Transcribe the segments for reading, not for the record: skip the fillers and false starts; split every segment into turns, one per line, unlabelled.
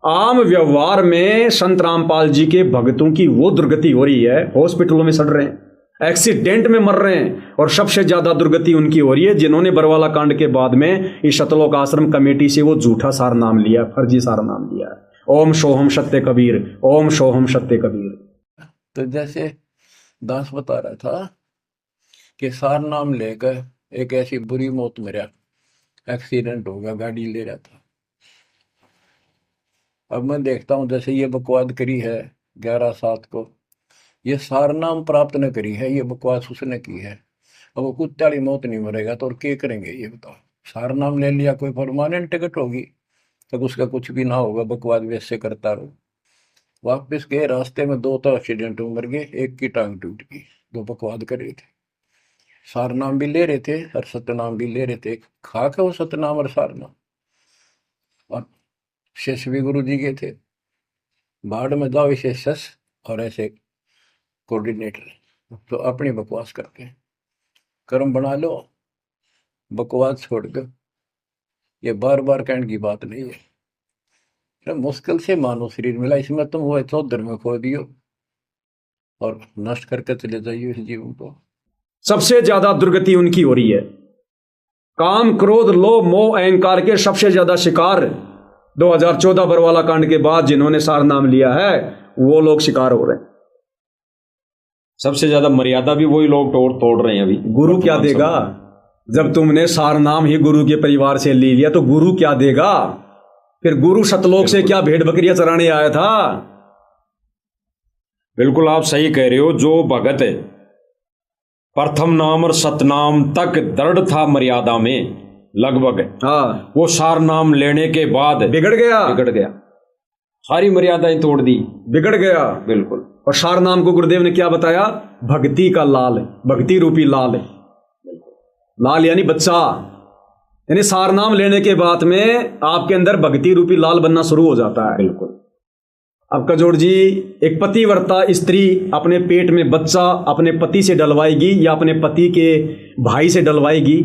आम व्यवहार में संत रामपाल जी के भक्तों की वो दुर्गति हो रही है, हॉस्पिटलों में सड़ रहे हैं, एक्सीडेंट में मर रहे हैं, और सबसे ज्यादा दुर्गति उनकी हो रही है जिन्होंने बरवाला कांड के बाद में इस सतलोक आश्रम कमेटी से वो झूठा सार नाम लिया, फर्जी सार नाम लिया, ओम सोहम सत्य कबीर, ओम सोहम सत्य कबीर।
तो जैसे दास बता रहा था कि सार नाम लेकर एक ऐसी बुरी मौत मरा, एक्सीडेंट हो गया, गाड़ी ले रहा था। अब मैं देखता हूँ जैसे ये बकवाद करी है 11/7 को, ये सार नाम प्राप्त न करी है, ये बकवास उसने की है। अब वो कुत्ते वाली मौत नहीं मरेगा तो और क्या करेंगे ये बताओ। सार नाम ले लिया, कोई परमानेंट टिकट होगी तब उसका कुछ भी ना होगा, बकवाद वैसे करता रहो। वापिस गए, रास्ते में 2 तो एक्सीडेंट में मर गए, एक की टांग टूट गई, जो बकवाद कर रहे थे। सार नाम भी ले रहे थे और सतनाम भी ले रहे थे, खाक है वो सतनाम और सार नाम। और शिष्य भी गुरु जी के थे, बाढ़ में जाओ इसे शस और ऐसे कोऑर्डिनेटर, तो अपनी बकवास करके कर्म बना लो, बकवास छोड़ कर। ये बार बार कहने की बात नहीं है, तो मुश्किल से मानो शरीर मिला, इसमें तुम वो चौधर में खो दियो और नष्ट करके चले जाइए इस जीवन को।
सबसे ज्यादा दुर्गति उनकी हो रही है, काम क्रोध लोभ मोह अहंकार के सबसे ज्यादा शिकार 2014 बरवाला कांड के बाद जिन्होंने सार नाम लिया है वो लोग शिकार हो रहे हैं।
सबसे ज्यादा मर्यादा भी वही लोग तोड़ रहे हैं अभी।
गुरु क्या देगा जब तुमने सार नाम ही गुरु के परिवार से ले लिया, तो गुरु क्या देगा फिर? गुरु सतलोक से क्या भेड़ बकरियां चराने आया था?
बिल्कुल आप सही कह रहे हो। जो भगत प्रथम नाम और सतनाम तक दृढ़ था मर्यादा में लगभग,
हाँ,
वो सार नाम लेने के बाद
बिगड़ गया,
सारी मर्यादाएं तोड़ दी,
बिगड़ गया।
बिल्कुल।
और सार नाम को गुरुदेव ने क्या बताया? भक्ति का लाल, भक्ति रूपी लाल, लाल यानी बच्चा, यानी सार नाम लेने के बाद में आपके अंदर भक्ति रूपी लाल बनना शुरू हो जाता है।
बिल्कुल।
अब कजोड़ जी, एक पतिव्रता स्त्री अपने पेट में बच्चा अपने पति से डलवाएगी या अपने पति के भाई से डलवाएगी,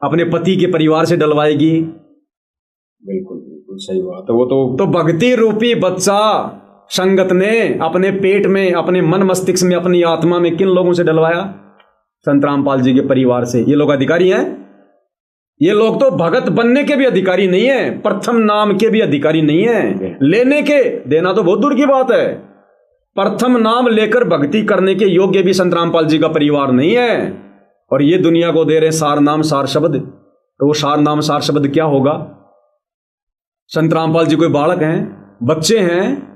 अपने पति के परिवार से डलवाएगी?
बिल्कुल बिल्कुल सही बात है। वो तो
भक्ति रूपी बच्चा संगत ने अपने पेट में, अपने मन मस्तिष्क में, अपनी आत्मा में किन लोगों से डलवाया? संत रामपाल जी के परिवार से। ये लोग अधिकारी हैं? ये लोग तो भगत बनने के भी अधिकारी नहीं है, प्रथम नाम के भी अधिकारी नहीं है, लेने के, देना तो बहुत दूर की बात है। प्रथम नाम लेकर भक्ति करने के योग्य भी संत रामपाल जी का परिवार नहीं है, और ये दुनिया को दे रहे सार नाम सार शब्द। तो वो सार नाम सार शब्द क्या होगा? संत रामपाल जी कोई बालक हैं, बच्चे हैं,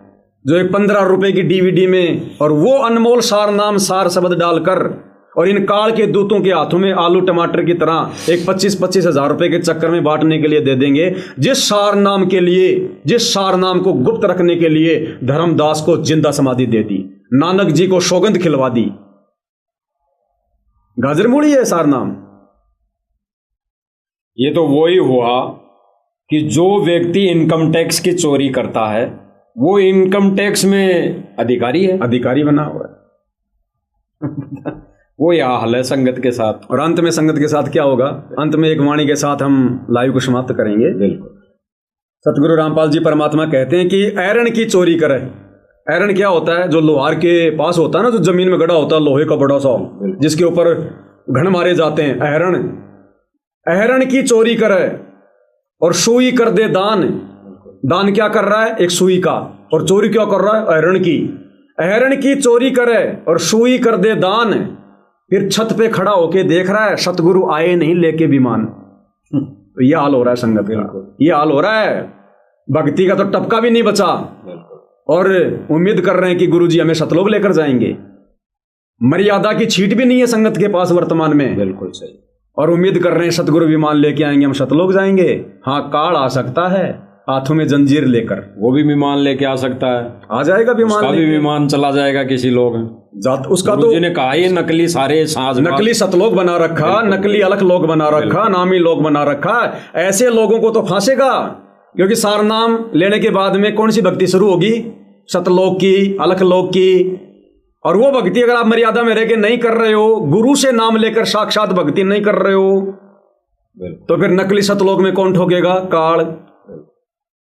जो एक 15 रुपए की डीवीडी में और वो अनमोल सार नाम सार शब्द डालकर और इन काल के दूतों के हाथों में आलू टमाटर की तरह एक 25-25 हजार रुपए के चक्कर में बांटने के लिए दे देंगे, जिस सार नाम के लिए, जिस सार नाम को गुप्त रखने के लिए धर्मदास को जिंदा समाधि दे दी, नानक जी को सौगंध खिलवा दी। गाजर मूड़ी है सार नाम।
ये तो वही हुआ कि जो व्यक्ति इनकम टैक्स की चोरी करता है वो इनकम टैक्स में अधिकारी है,
अधिकारी बना हुआ है।
वो यह हाल है संगत के साथ।
और अंत में संगत के साथ क्या होगा? अंत में एक वाणी के साथ हम लाइव को समाप्त करेंगे।
बिल्कुल।
सतगुरु रामपाल जी परमात्मा कहते हैं कि ऐरण की चोरी करे। ऐरण क्या होता है? जो लोहार के पास होता है ना, जो जमीन में गड़ा होता है लोहे का बड़ा सा, जिसके ऊपर घन मारे जाते हैं, ऐरण। ऐरण की चोरी करे और सुई कर दे दान। दान क्या कर रहा है? एक सुई का। और चोरी क्या कर रहा है? ऐरण की। ऐरण की चोरी करे और सुई कर दे दान, फिर छत पे खड़ा होके देख रहा है सतगुरु आए नहीं लेके विमान। तो ये हाल हो रहा है संगत का, ये हाल हो रहा है। भक्ति का तो टपका भी नहीं बचा, और उम्मीद कर रहे हैं कि गुरु जी हमें सतलोक लेकर जाएंगे। मर्यादा की छीट भी नहीं है संगत के पास वर्तमान में।
बिल्कुल सही।
और उम्मीद कर रहे हैं सतगुरु विमान लेके आएंगे, हम सतलोक जाएंगे। हाँ, काल आ सकता है हाथों में जंजीर लेकर,
वो भी विमान लेके आ सकता है,
आ जाएगा विमान,
उसका भी विमान चला जाएगा किसी लोग
जात। उसका तो
ने कहा ये नकली सारे साज,
नकली सतलोक बना रखा, नकली अलख लोक बना रखा, नामी लोक बना रखा। ऐसे लोगों को तो फांसेगा, क्योंकि सार नाम लेने के बाद में कौन सी भक्ति शुरू होगी? सतलोक की, अलख लोक की। और वो भक्ति अगर आप मर्यादा में रह के नहीं कर रहे हो, गुरु से नाम लेकर साक्षात भक्ति नहीं कर रहे हो, तो फिर नकली सतलोक में कौन ठोकेगा? काल।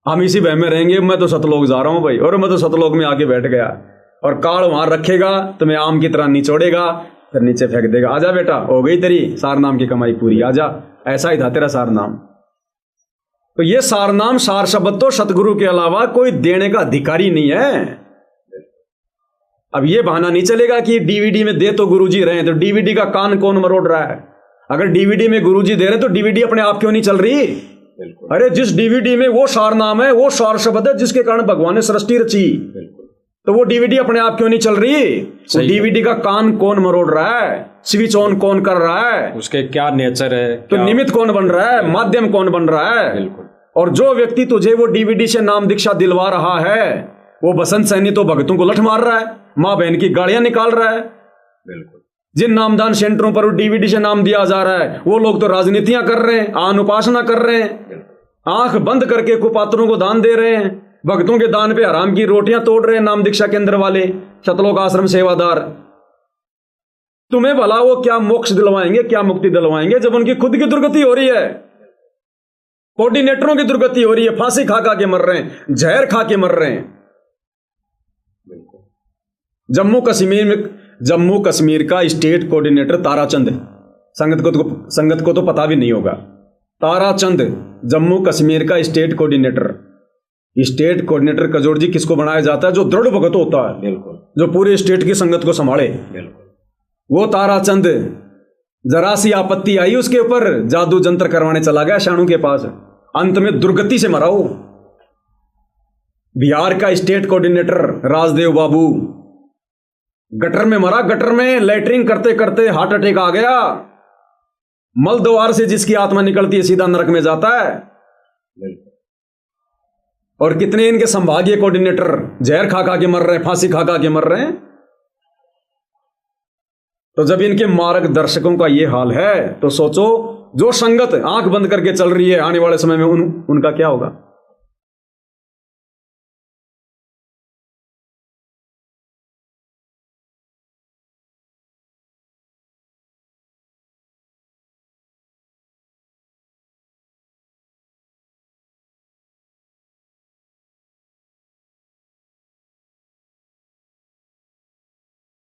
हम इसी बह में रहेंगे, मैं तो सतलोक जा रहा हूं भाई, और मैं तो सतलोक में आके बैठ गया, और काल वहां रखेगा तुम्हें आम की तरह निचोड़ेगा, फिर नीचे फेंक देगा। आजा बेटा, हो गई तेरी सारनाम की कमाई पूरी, आजा। ऐसा ही था तेरा सारनाम। तो ये सारनाम सार शब्द तो सतगुरु के अलावा कोई देने का अधिकारी नहीं है। अब ये बहाना नहीं चलेगा कि डीवीडी में दे तो गुरुजी रहे हैं, तो डीवीडी का कान कौन मरोड़ रहा है? अगर डीवीडी में गुरुजी दे रहे हैं तो डीवीडी अपने आप क्यों नहीं चल रही? अरे जिस डीवीडी में वो सारनाम है, वो सार शब्द है जिसके कारण भगवान ने सृष्टि रची, तो वो डीवीडी अपने आप क्यों नहीं चल रही? वो डीवीडी का कान कौन मरोड़ रहा है? स्विच ऑन कौन कर रहा है?
उसके क्या नेचर है?
तो निमित्त कौन बन रहा है? माध्यम कौन बन रहा है?
बिल्कुल।
और जो व्यक्ति तुझे वो डीवीडी से नाम दीक्षा दिलवा रहा है, वो बसंत सैनी तो भगतों को लठ मार रहा है, माँ बहन की गाड़ियां निकाल रहा है।
बिल्कुल।
जिन नामदान सेंटरों पर डीवीडी से नाम दिया जा रहा है, वो लोग तो राजनीतियां कर रहे हैं, आन उपासना कर रहे हैं, आंख बंद करके कुपात्रों को दान दे रहे हैं, भक्तों के दान पे हराम की रोटियां तोड़ रहे हैं नाम दीक्षा केंद्र वाले, सतलोक आश्रम सेवादार। तुम्हें भला वो क्या मोक्ष दिलवाएंगे, क्या मुक्ति दिलवाएंगे, जब उनकी खुद की दुर्गति हो रही है, कोऑर्डिनेटरों की दुर्गति हो रही है, फांसी खा खा के मर रहे हैं, जहर खा के मर रहे हैं। जम्मू कश्मीर का स्टेट कोऑर्डिनेटर ताराचंद, संगत को तो पता भी नहीं होगा, ताराचंद जम्मू कश्मीर का स्टेट कोऑर्डिनेटर कजोड़ जी किसको बनाया जाता है? जो दृढ़ भगत होता है,
बिल्कुल,
जो पूरे स्टेट की संगत को संभाले,
बिल्कुल।
वो ताराचंद जरा सी आपत्ति आई उसके ऊपर, जादू जंत्र करवाने चला गया शाणू के पास, अंत में दुर्गति से मरा वो। बिहार का स्टेट कोऑर्डिनेटर राजदेव बाबू गटर में मरा, गटर में लैटरिंग करते करते हार्ट अटैक आ गया। मल द्वार से जिसकी आत्मा निकलती है सीधा नरक में जाता है। और कितने इनके संभागीय कोऑर्डिनेटर जहर खा खा के मर रहे हैं, फांसी खा खा के मर रहे हैं। तो जब इनके मार्गदर्शकों का ये हाल है, तो सोचो जो संगत आंख बंद करके चल रही है, आने वाले समय में उनका क्या होगा?